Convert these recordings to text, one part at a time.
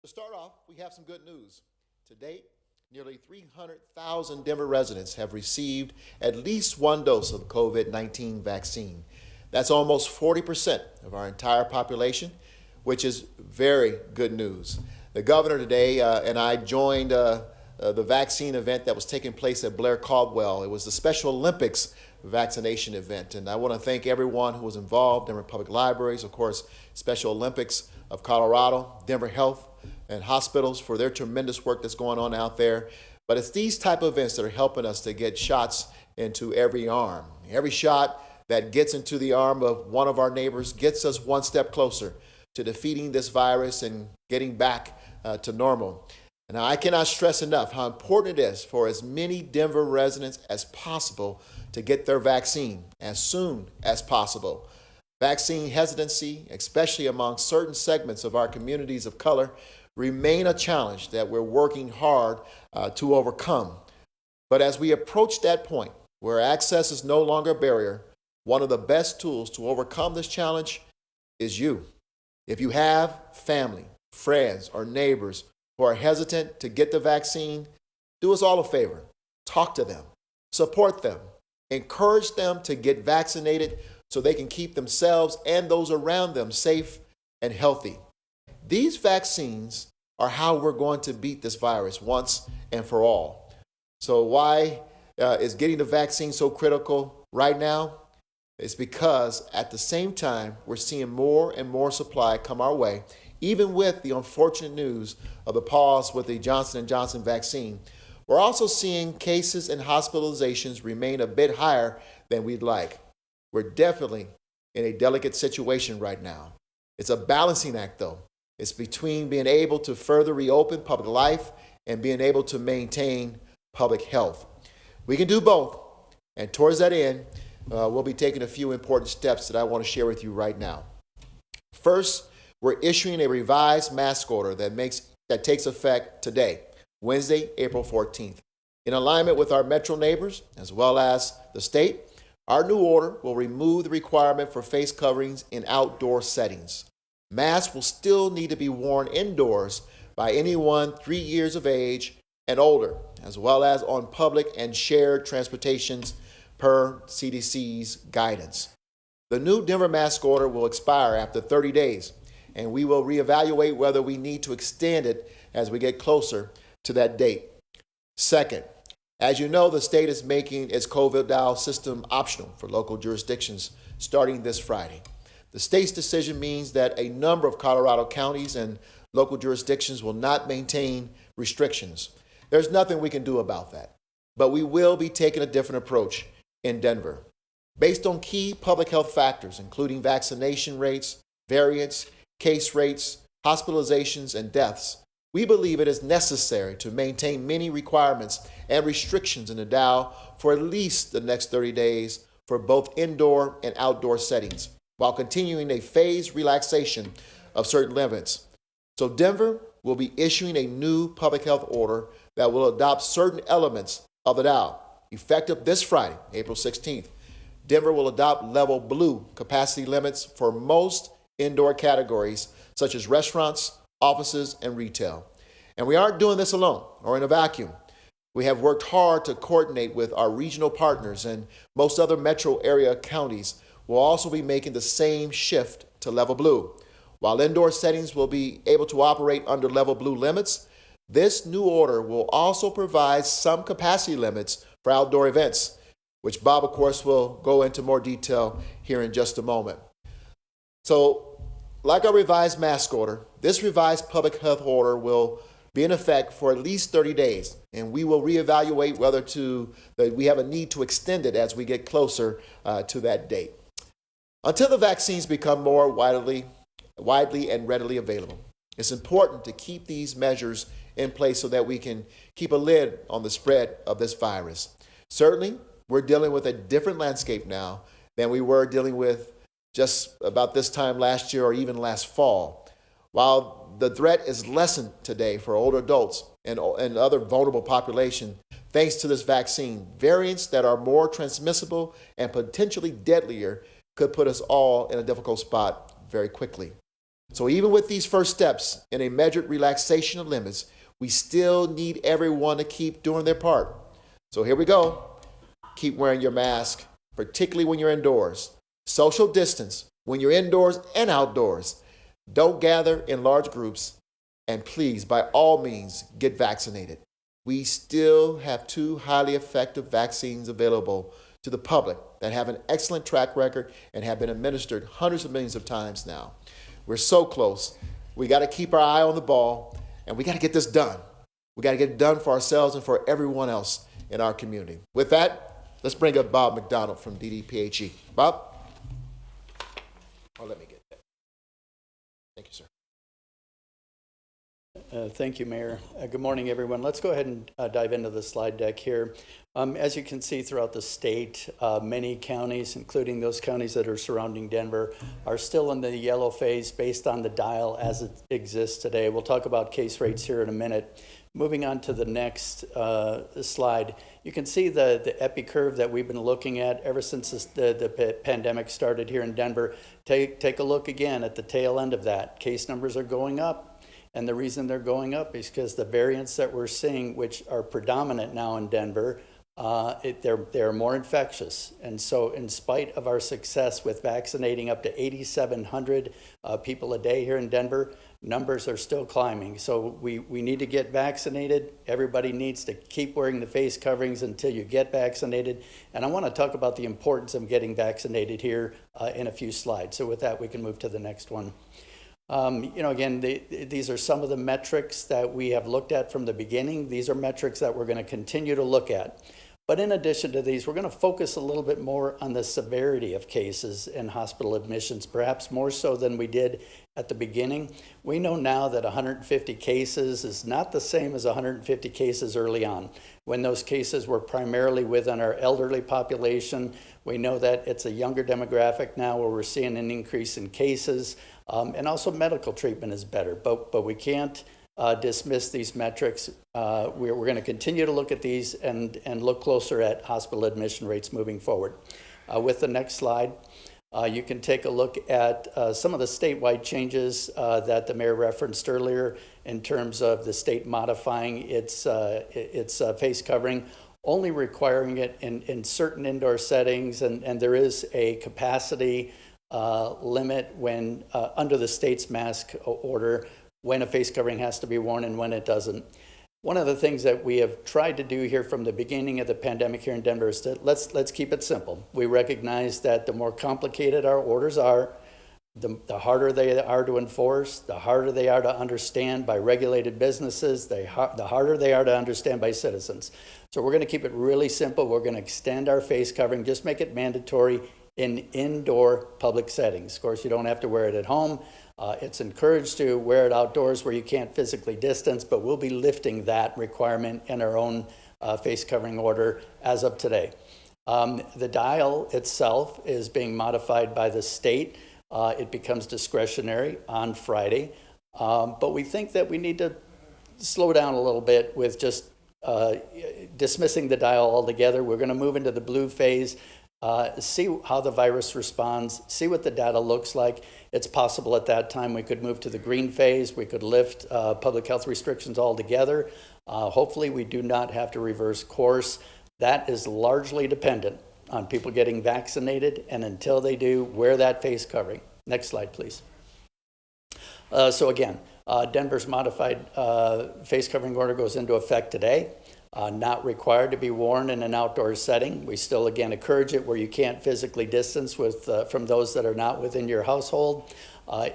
To start off, we have some good news. To date, nearly 300,000 Denver residents have received at least one dose of the COVID-19 vaccine. That's almost 40% of our entire population, which is very good news. The governor today and I joined the vaccine event that was taking place at Blair Caldwell. It was the Special Olympics vaccination event. And I want to thank everyone who was involved, Denver Public Libraries, of course, Special Olympics of Colorado, Denver Health and hospitals for their tremendous work that's going on out there. But it's these type of events that are helping us to get shots into every arm. Every shot that gets into the arm of one of our neighbors gets us one step closer to defeating this virus and getting back to normal. And I cannot stress enough how important it is for as many Denver residents as possible to get their vaccine as soon as possible. Vaccine hesitancy, especially among certain segments of our communities of color, remain a challenge that we're working hard to overcome. But as we approach that point where access is no longer a barrier, one of the best tools to overcome this challenge is you. If you have family, friends, or neighbors who are hesitant to get the vaccine, do us all a favor. Talk to them, support them, encourage them to get vaccinated so they can keep themselves and those around them safe and healthy. These vaccines are how we're going to beat this virus once and for all. So why is getting the vaccine so critical right now? It's because at the same time, we're seeing more and more supply come our way, even with the unfortunate news of the pause with the Johnson & Johnson vaccine. We're also seeing cases and hospitalizations remain a bit higher than we'd like. We're definitely in a delicate situation right now. It's a balancing act, though. It's between being able to further reopen public life and being able to maintain public health. We can do both, and towards that end, we'll be taking a few important steps that I want to share with you right now. First, we're issuing a revised mask order that takes effect today, Wednesday, April 14th. In alignment with our metro neighbors, as well as the state, our new order will remove the requirement for face coverings in outdoor settings. Masks will still need to be worn indoors by anyone 3 years of age and older, as well as on public and shared transportations per CDC's guidance. The new Denver mask order will expire after 30 days, and we will reevaluate whether we need to extend it as we get closer to that date. Second, as you know, the state is making its COVID dial system optional for local jurisdictions starting this Friday. The state's decision means that a number of Colorado counties and local jurisdictions will not maintain restrictions. There's nothing we can do about that, but we will be taking a different approach in Denver. Based on key public health factors, including vaccination rates, variants, case rates, hospitalizations, and deaths, we believe it is necessary to maintain many requirements and restrictions in the dial for at least the next 30 days for both indoor and outdoor settings, while continuing a phased relaxation of certain limits. So Denver will be issuing a new public health order that will adopt certain elements of the dial. Effective this Friday, April 16th, Denver will adopt level blue capacity limits for most indoor categories, such as restaurants, offices, and retail. And we aren't doing this alone or in a vacuum. We have worked hard to coordinate with our regional partners, and most other metro area counties will also be making the same shift to level blue. While indoor settings will be able to operate under level blue limits, this new order will also provide some capacity limits for outdoor events, which Bob, of course, will go into more detail here in just a moment. So, like our revised mask order, this revised public health order will be in effect for at least 30 days, and we will reevaluate whether we have a need to extend it as we get closer to that date. Until the vaccines become more widely and readily available, it's important to keep these measures in place so that we can keep a lid on the spread of this virus. Certainly, we're dealing with a different landscape now than we were dealing with just about this time last year or even last fall. While the threat is lessened today for older adults and other vulnerable population, thanks to this vaccine, variants that are more transmissible and potentially deadlier could put us all in a difficult spot very quickly. So even with these first steps in a measured relaxation of limits, we still need everyone to keep doing their part. So here we go. Keep wearing your mask, particularly when you're indoors. Social distance when you're indoors and outdoors. Don't gather in large groups. And please, by all means, get vaccinated. We still have 2 highly effective vaccines available to the public that have an excellent track record and have been administered hundreds of millions of times now. We're so close. We got to keep our eye on the ball, and we got to get this done. We got to get it done for ourselves and for everyone else in our community. With that, let's bring up Bob McDonald from DDPHE. Bob? Oh, let me get that. Thank you, sir. Thank you, Mayor. Good morning, everyone. Let's go ahead and dive into the slide deck here. As you can see throughout the state, many counties, including those counties that are surrounding Denver, are still in the yellow phase based on the dial as it exists today. We'll talk about case rates here in a minute. Moving on to the next slide, you can see the epi curve that we've been looking at ever since the pandemic started here in Denver. Take a look again at the tail end of that. Case numbers are going up. And the reason they're going up is because the variants that we're seeing, which are predominant now in Denver, they're more infectious. And so in spite of our success with vaccinating up to 8,700 people a day here in Denver, numbers are still climbing. So we need to get vaccinated. Everybody needs to keep wearing the face coverings until you get vaccinated. And I want to talk about the importance of getting vaccinated here in a few slides. So with that, we can move to the next one. Again, these are some of the metrics that we have looked at from the beginning. These are metrics that we're going to continue to look at. But in addition to these, we're going to focus a little bit more on the severity of cases and hospital admissions, perhaps more so than we did at the beginning. We know now that 150 cases is not the same as 150 cases early on, when those cases were primarily within our elderly population. We know that it's a younger demographic now where we're seeing an increase in cases, and also medical treatment is better, but we can't dismiss these metrics. We're going to continue to look at these and look closer at hospital admission rates moving forward. With the next slide, you can take a look at some of the statewide changes that the mayor referenced earlier in terms of the state modifying its face covering, only requiring it in certain indoor settings, and there is a capacity limit when under the state's mask order when a face covering has to be worn and when it doesn't. One of the things that we have tried to do here from the beginning of the pandemic here in Denver is to let's keep it simple. We recognize that the more complicated our orders are, the harder they are to enforce, the harder they are to understand by regulated businesses, the harder they are to understand by citizens. So we're going to keep it really simple. We're going to extend our face covering, just make it mandatory in indoor public settings. Of course, you don't have to wear it at home. It's encouraged to wear it outdoors where you can't physically distance, but we'll be lifting that requirement in our own face covering order as of today. The dial itself is being modified by the state. It becomes discretionary on Friday, but we think that we need to slow down a little bit with just dismissing the dial altogether. We're going to move into the blue phase. See how the virus responds, see what the data looks like. It's possible at that time we could move to the green phase, we could lift public health restrictions altogether. Hopefully we do not have to reverse course. That is largely dependent on people getting vaccinated, and until they do, wear that face covering. Next slide, please. So again, Denver's modified face covering order goes into effect today. Not required to be worn in an outdoor setting. We still, again, encourage it where you can't physically distance from those that are not within your household.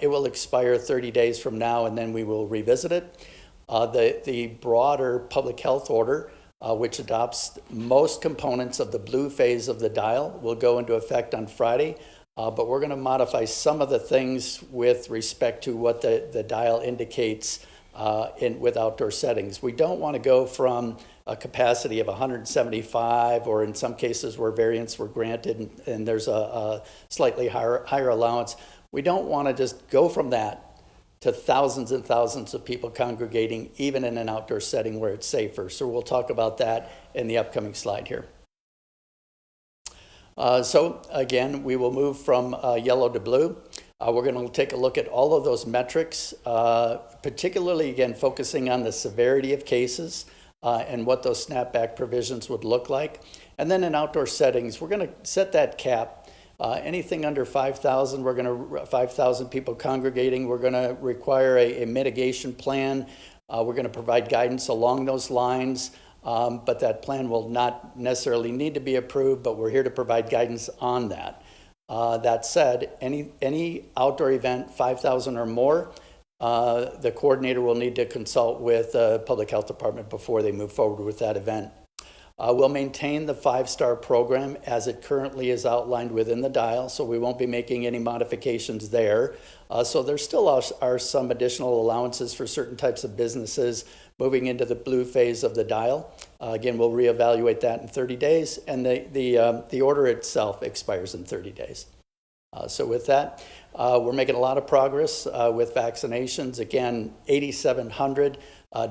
It will expire 30 days from now, and then we will revisit it. The broader public health order, which adopts most components of the blue phase of the dial, will go into effect on Friday. But we're going to modify some of the things with respect to what the dial indicates with outdoor settings. We don't want to go from a capacity of 175, or in some cases where variants were granted and there's a slightly higher allowance. We don't want to just go from that to thousands and thousands of people congregating, even in an outdoor setting where it's safer. So we'll talk about that in the upcoming slide here. So again, we will move from yellow to blue. We're going to take a look at all of those metrics, particularly, again, focusing on the severity of cases and what those snapback provisions would look like. And then in outdoor settings, we're going to set that cap. Anything under 5,000, 5,000 people congregating, we're going to require a mitigation plan. We're going to provide guidance along those lines, but that plan will not necessarily need to be approved, but we're here to provide guidance on that. That said, any outdoor event, 5,000 or more, the coordinator will need to consult with the public health department before they move forward with that event. We'll maintain the 5-star program as it currently is outlined within the dial, so we won't be making any modifications there. So there still are some additional allowances for certain types of businesses moving into the blue phase of the dial. Again, we'll reevaluate that in 30 days, and the order itself expires in 30 days. So with that, we're making a lot of progress with vaccinations. Again, 8,700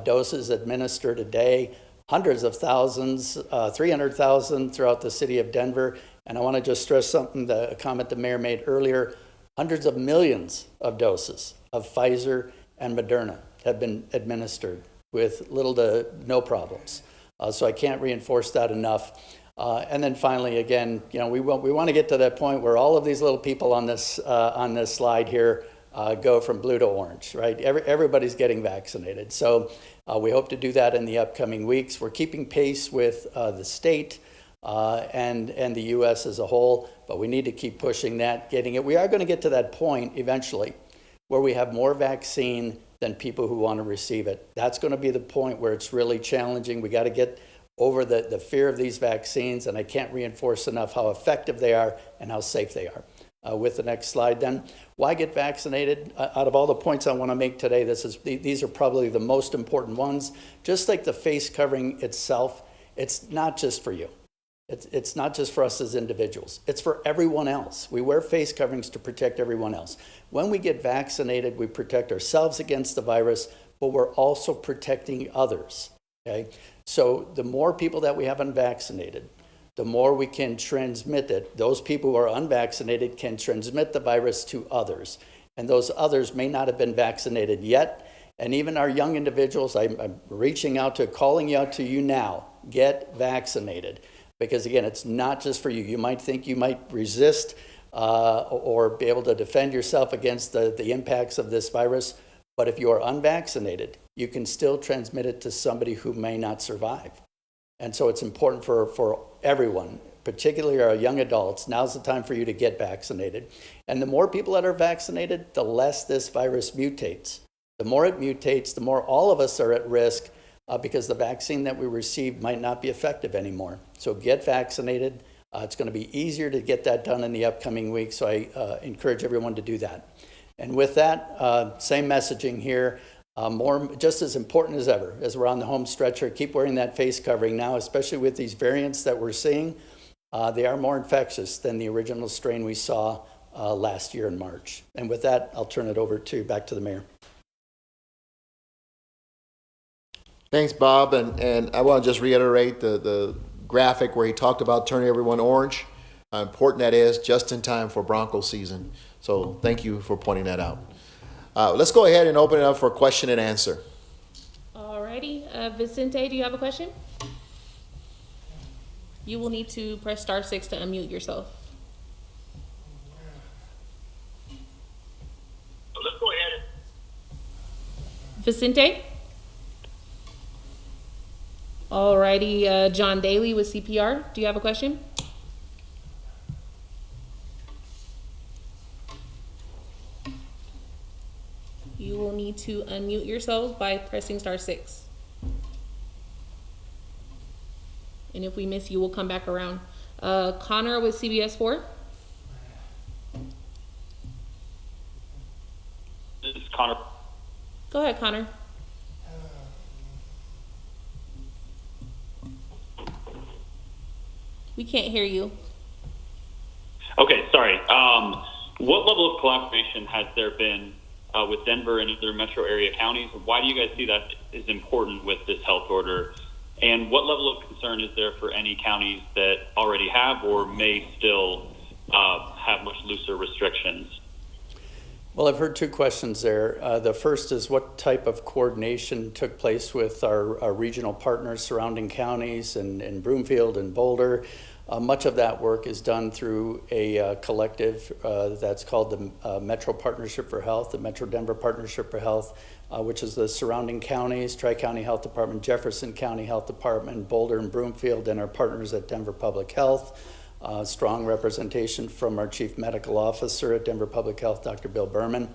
doses administered a day. Hundreds of thousands, 300,000 throughout the city of Denver. And I want to just stress something, a comment the mayor made earlier. Hundreds of millions of doses of Pfizer and Moderna have been administered with little to no problems. So I can't reinforce that enough. And then finally, again, we want to get to that point where all of these little people on this slide here go from blue to orange, right? Everybody's getting vaccinated. So we hope to do that in the upcoming weeks. We're keeping pace with the state and the U.S. as a whole, but we need to keep pushing that, getting it. We are going to get to that point eventually where we have more vaccine than people who want to receive it. That's going to be the point where it's really challenging. We got to get over the fear of these vaccines, and I can't reinforce enough how effective they are and how safe they are. With the next slide then, why get vaccinated? Out of all the points I want to make today, these are probably the most important ones. Just like the face covering itself, it's not just for you. It's not just for us as individuals. It's for everyone else. We wear face coverings to protect everyone else. When we get vaccinated, we protect ourselves against the virus, but we're also protecting others, okay? So the more people that we have unvaccinated, the more we can transmit it. Those people who are unvaccinated can transmit the virus to others. And those others may not have been vaccinated yet. And even our young individuals, I'm reaching out to, calling out to you now, get vaccinated. Because again, it's not just for you. You might think you might resist or be able to defend yourself against the impacts of this virus. But if you are unvaccinated, you can still transmit it to somebody who may not survive. And so it's important for everyone, particularly our young adults. Now's the time for you to get vaccinated. And the more people that are vaccinated, the less this virus mutates. The more it mutates, the more all of us are at risk because the vaccine that we received might not be effective anymore. So get vaccinated. It's going to be easier to get that done in the upcoming weeks, so I encourage everyone to do that. And with that, same messaging here. Just as important as ever, as we're on the home stretch here, keep wearing that face covering now, especially with these variants that we're seeing. They are more infectious than the original strain we saw last year in March. And with that, I'll turn it back to the mayor. Thanks, Bob. And I want to just reiterate the graphic where he talked about turning everyone orange. How important that is just in time for Bronco season. So thank you for pointing that out. Let's go ahead and open it up for question and answer. Alrighty, Vicente, do you have a question? You will need to press *6 to unmute yourself. Let's go ahead. Vicente? Alrighty, John Daly with CPR, do you have a question? You will need to unmute yourself by pressing *6. And if we miss you, we'll come back around. Connor with CBS 4. This is Connor. Go ahead, Connor. We can't hear you. Okay, sorry. What level of collaboration has there been with Denver and other metro area counties? Why do you guys see that is important with this health order? And what level of concern is there for any counties that already have or may still have much looser restrictions? Well, I've heard two questions there. The first is what type of coordination took place with our regional partners, surrounding counties in Broomfield and Boulder. Much of that work is done through a collective that's called the Metro Partnership for Health, the Metro Denver Partnership for Health, which is the surrounding counties, Tri-County Health Department, Jefferson County Health Department, Boulder and Broomfield, and our partners at Denver Public Health. Strong representation from our Chief Medical Officer at Denver Public Health, Dr. Bill Berman.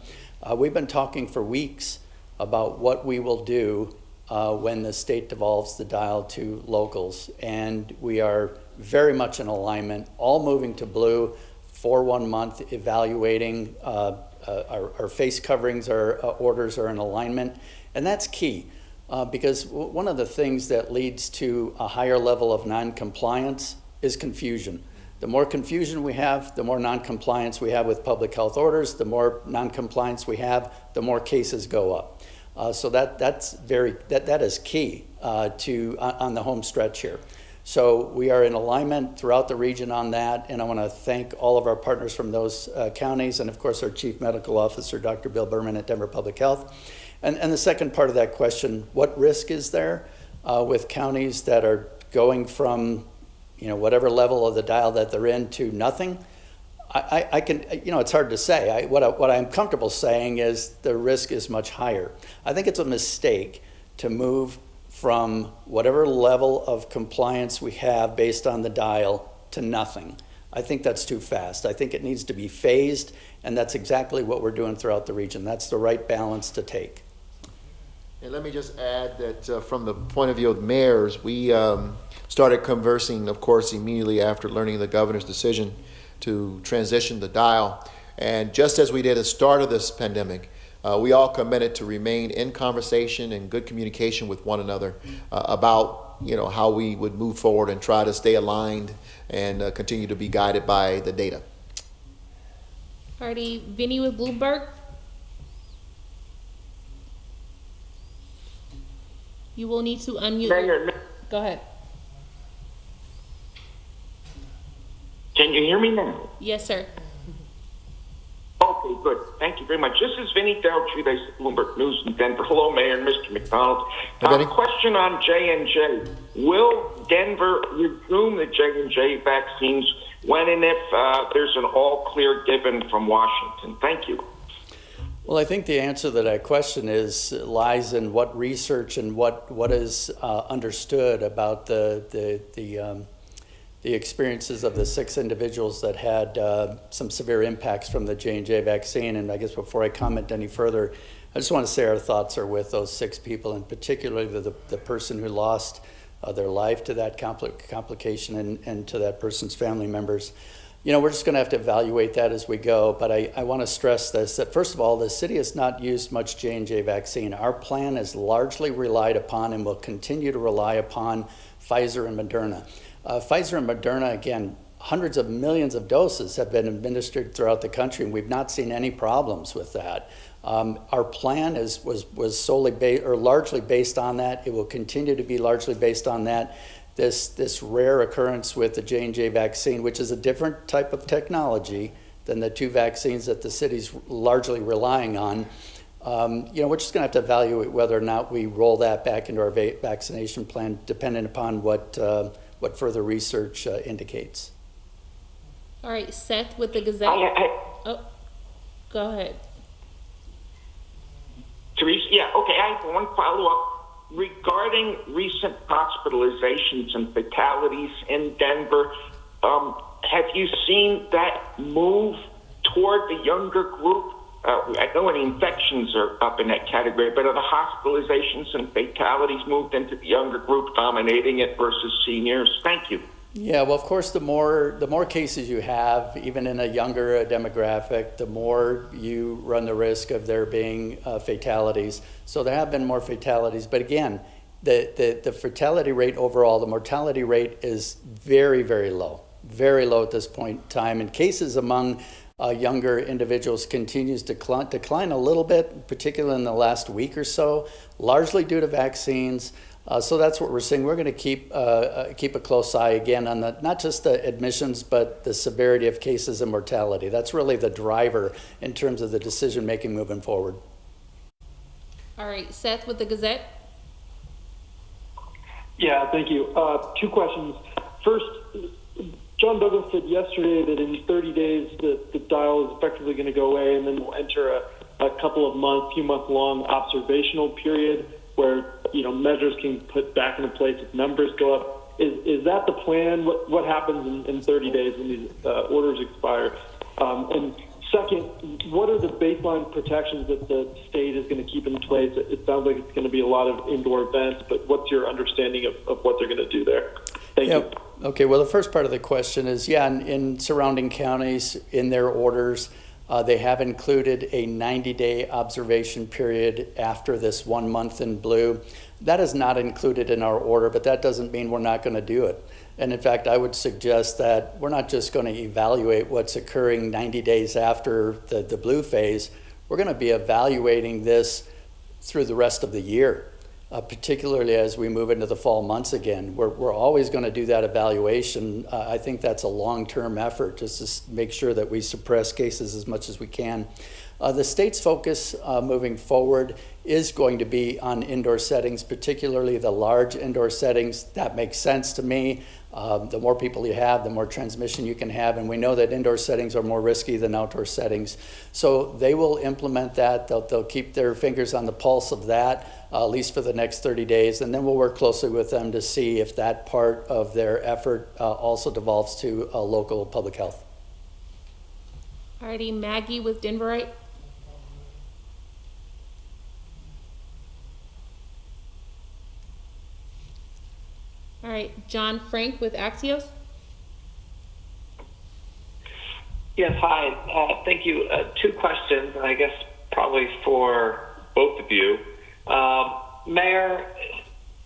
We've been talking for weeks about what we will do when the state devolves the dial to locals. And we are very much in alignment, all moving to blue for 1 month, evaluating our face coverings, our orders are in alignment. And that's key because one of the things that leads to a higher level of non-compliance is confusion. The more confusion we have, the more non-compliance we have with public health orders, the more non-compliance we have, the more cases go up. So that is key on the home stretch here. So we are in alignment throughout the region on that, and I want to thank all of our partners from those counties, and of course our Chief Medical Officer, Dr. Bill Berman at Denver Public Health. And the second part of that question, what risk is there with counties that are going from whatever level of the dial that they're in to nothing? I can, it's hard to say. What I'm comfortable saying is the risk is much higher. I think it's a mistake to move from whatever level of compliance we have based on the dial to nothing. I think that's too fast. I think it needs to be phased, and that's exactly what we're doing throughout the region. That's the right balance to take. And let me just add that from the point of view of mayors, we started conversing, of course, immediately after learning the governor's decision to transition the dial. And just as we did at the start of this pandemic, we all committed to remain in conversation and good communication with one another about how we would move forward and try to stay aligned and continue to be guided by the data. Alrighty, Vinny with Bloomberg. You will need to unmute. Mayor, Go ahead. can you hear me now? Yes, sir. Okay, good. Thank you very much. This is Vinny Deltrides, Bloomberg News in Denver. Hello, Mayor and Mr. McDonald. Vinny. Question on J&J. Will Denver resume the J&J vaccines when and if there's an all clear given from Washington? Thank you. Well, I think the answer to that question lies in what research and what is understood about the experiences of the 6 individuals that had some severe impacts from the J&J vaccine. And I guess before I comment any further, I just want to say our thoughts are with those 6 people, and particularly the person who lost their life to that complication and to that person's family members. We're just going to have to evaluate that as we go. But I want to stress this, that first of all, the city has not used much J&J vaccine. Our plan is largely relied upon and will continue to rely upon Pfizer and Moderna. Pfizer and Moderna, again, hundreds of millions of doses have been administered throughout the country, and we've not seen any problems with that. Our plan was solely largely based on that. It will continue to be largely based on that. This rare occurrence with the J&J vaccine, which is a different type of technology than the 2 vaccines that the city's largely relying on. We're just going to have to evaluate whether or not we roll that back into our vaccination plan, depending upon what further research indicates. All right, Seth with the Gazette. Oh, go ahead. Teresa, yeah, okay, I have one follow-up. Regarding recent hospitalizations and fatalities in Denver, have you seen that move toward the younger group? I know any infections are up in that category, but are the hospitalizations and fatalities moved into the younger group, dominating it versus seniors? Thank you. Yeah, well, of course, the more cases you have, even in a younger demographic, the more you run the risk of there being fatalities. So there have been more fatalities, but again, the fatality rate overall, the mortality rate is very, very low at this point in time. And cases among younger individuals continues to decline a little bit, particularly in the last week or so, largely due to vaccines. So that's what we're seeing. We're going to keep a close eye again on not just the admissions, but the severity of cases and mortality. That's really the driver in terms of the decision making moving forward. All right, Seth with the Gazette. Yeah, thank you. Two questions. First, John Douglas said yesterday that in 30 days the dial is effectively going to go away, and then we'll enter a few month long observational period where measures can put back into place if numbers go up. Is that the plan? What happens in 30 days when these orders expire? And second, what are the baseline protections that the state is going to keep in place? It sounds like it's going to be a lot of indoor events, but what's your understanding of what they're going to do there? Thank you. Okay, well, the first part of the question is, in surrounding counties, in their orders, they have included a 90-day observation period after this 1 month in blue. That is not included in our order, but that doesn't mean we're not going to do it. And in fact, I would suggest that we're not just going to evaluate what's occurring 90 days after the blue phase. We're going to be evaluating this through the rest of the year, particularly as we move into the fall months again. We're always going to do that evaluation. I think that's a long-term effort just to make sure that we suppress cases as much as we can. The state's focus moving forward is going to be on indoor settings, particularly the large indoor settings. That makes sense to me. The more people you have, the more transmission you can have, and we know that indoor settings are more risky than outdoor settings. So they will implement that. They'll keep their fingers on the pulse of that, at least for the next 30 days, and then we'll work closely with them to see if that part of their effort also devolves to local public health. Alrighty, Maggie with Denverite. All right, John Frank with Axios. Yes, hi. Thank you. Two questions, and I guess probably for both of you. Mayor,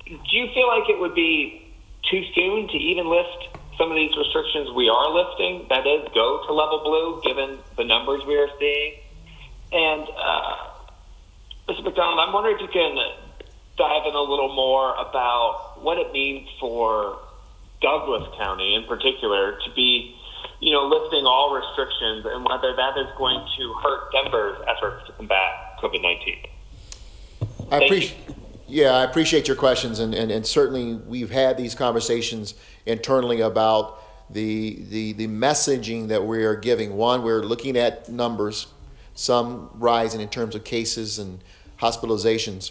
do you feel like it would be too soon to even lift some of these restrictions we are lifting, that is, go to level blue, given the numbers we are seeing? And Mr. McDonald, I'm wondering if you can dive in a little more about what it means for Douglas County in particular to be, lifting all restrictions, and whether that is going to hurt Denver's efforts to combat COVID-19. I appreciate your questions, and certainly we've had these conversations internally about the messaging that we are giving. One, we're looking at numbers, some rising in terms of cases and hospitalizations.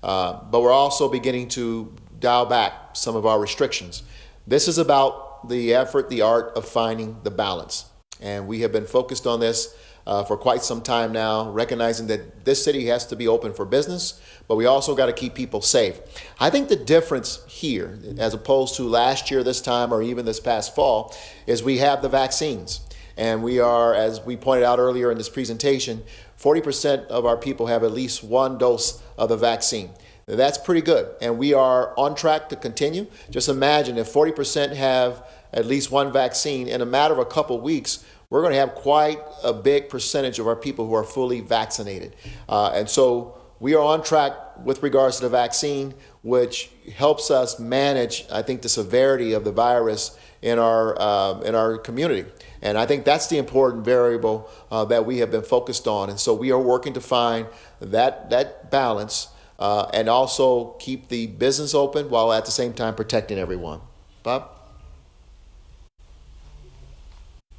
But we're also beginning to dial back some of our restrictions. This is about the effort, the art of finding the balance. And we have been focused on this for quite some time now, recognizing that this city has to be open for business, but we also got to keep people safe. I think the difference here, as opposed to last year this time or even this past fall, is we have the vaccines. And we are, as we pointed out earlier in this presentation, 40% of our people have at least one dose of the vaccine. That's pretty good, and we are on track to continue. Just imagine if 40% have at least one vaccine, in a matter of a couple weeks, we're going to have quite a big percentage of our people who are fully vaccinated. And so we are on track with regards to the vaccine, which helps us manage, I think, the severity of the virus in our community. And I think that's the important variable that we have been focused on. And so we are working to find that balance and also keep the business open while at the same time protecting everyone. Bob?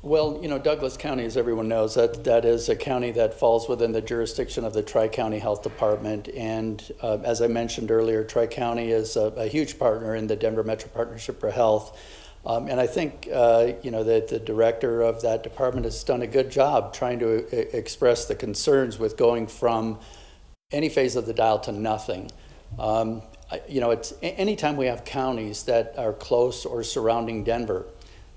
Well, Douglas County, as everyone knows, that is a county that falls within the jurisdiction of the Tri-County Health Department. And as I mentioned earlier, Tri-County is a huge partner in the Denver Metro Partnership for Health. And I think, that the director of that department has done a good job trying to express the concerns with going from any phase of the dial to nothing. It's anytime we have counties that are close or surrounding Denver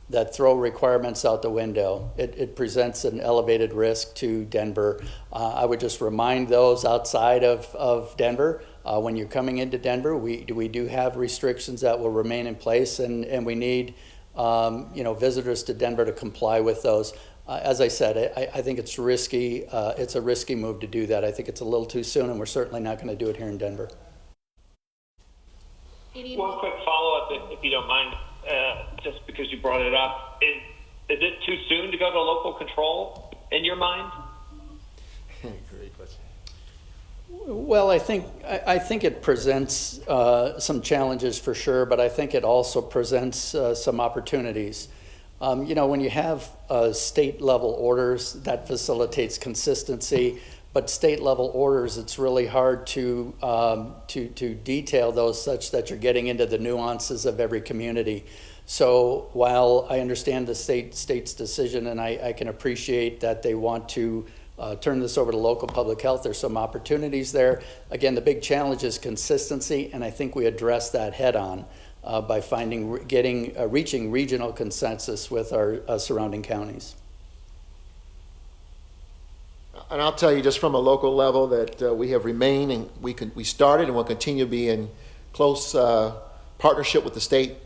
that throw requirements out the window, it presents an elevated risk to Denver. I would just remind those outside of Denver, when you're coming into Denver, we do have restrictions that will remain in place, and we need visitors to Denver to comply with those. As I said, I think it's risky. It's a risky move to do that. I think it's a little too soon, and we're certainly not going to do it here in Denver. Any One quick follow-up, if you don't mind, just because you brought it up. Is it too soon to go to local control in your mind? Great question. Well, I think it presents some challenges for sure, but I think it also presents some opportunities. When you have state level orders, that facilitates consistency. But state level orders, it's really hard to detail those such that you're getting into the nuances of every community. So while I understand the state's decision, and I can appreciate that they want to turn this over to local public health, there's some opportunities there. Again, the big challenge is consistency, and I think we address that head on by reaching regional consensus with our surrounding counties. And I'll tell you just from a local level that we have remained and we started and will continue to be in close partnership with the state,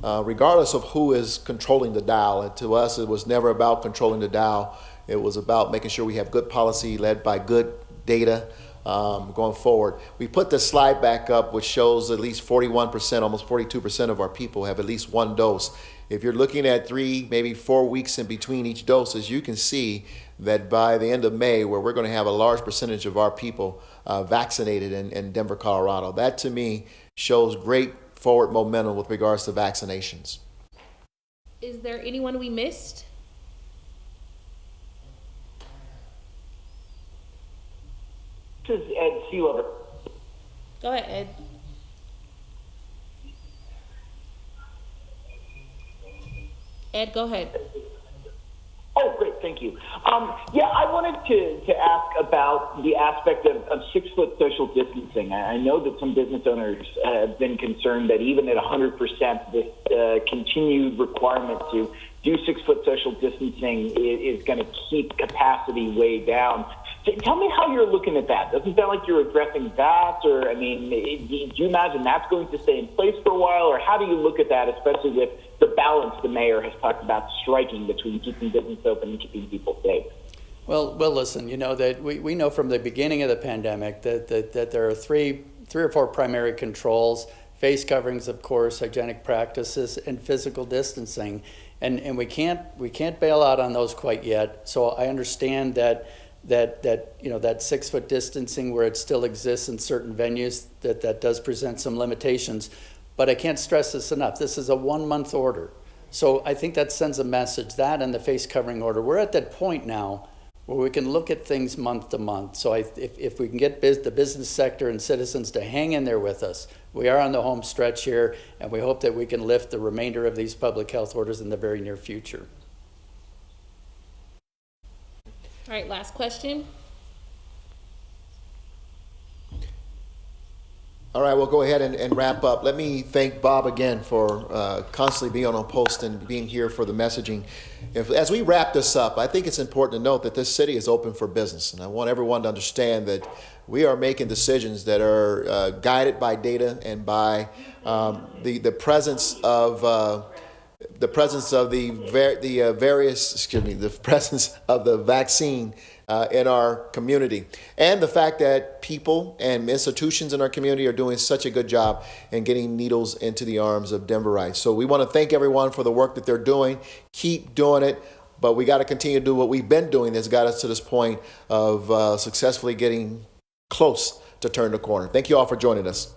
regardless of who is controlling the dial. And to us, it was never about controlling the dial. It was about making sure we have good policy led by good data going forward. We put the slide back up, which shows at least 41%, almost 42% of our people have at least one dose. If you're looking at 3, maybe 4 weeks in between each doses, you can see that by the end of May, where we're going to have a large percentage of our people vaccinated in Denver, Colorado. That to me shows great forward momentum with regards to vaccinations. Is there anyone we missed? This is Ed Seelover. Go ahead, Ed. Ed, go ahead. Oh, great, thank you. I wanted to ask about the aspect of 6-foot social distancing. I know that some business owners have been concerned that even at 100%, this continued requirement to do 6-foot social distancing is going to keep capacity way down. Tell me how you're looking at that. Doesn't sound like you're addressing that, or, do you imagine that's going to stay in place for a while, or how do you look at that, especially with the balance the mayor has talked about striking between keeping business open and keeping people safe? Well, listen, that we know from the beginning of the pandemic that there are three or four primary controls: face coverings, of course, hygienic practices, and physical distancing. And we can't bail out on those quite yet. So I understand that 6-foot distancing, where it still exists in certain venues, that does present some limitations. But I can't stress this enough. This is a 1-month order. So I think that sends a message, that and the face covering order. We're at that point now where we can look at things month to month. So if we can get the business sector and citizens to hang in there with us, we are on the home stretch here, and we hope that we can lift the remainder of these public health orders in the very near future. All right, last question. All right, we'll go ahead and wrap up. Let me thank Bob again for constantly being on post and being here for the messaging. As we wrap this up, I think it's important to note that this city is open for business, and I want everyone to understand that we are making decisions that are guided by data and by the presence of the presence of the vaccine in our community, and the fact that people and institutions in our community are doing such a good job in getting needles into the arms of Denverites. So we want to thank everyone for the work that they're doing. Keep doing it, but we got to continue to do what we've been doing that's got us to this point of successfully getting close to turn the corner. Thank you all for joining us.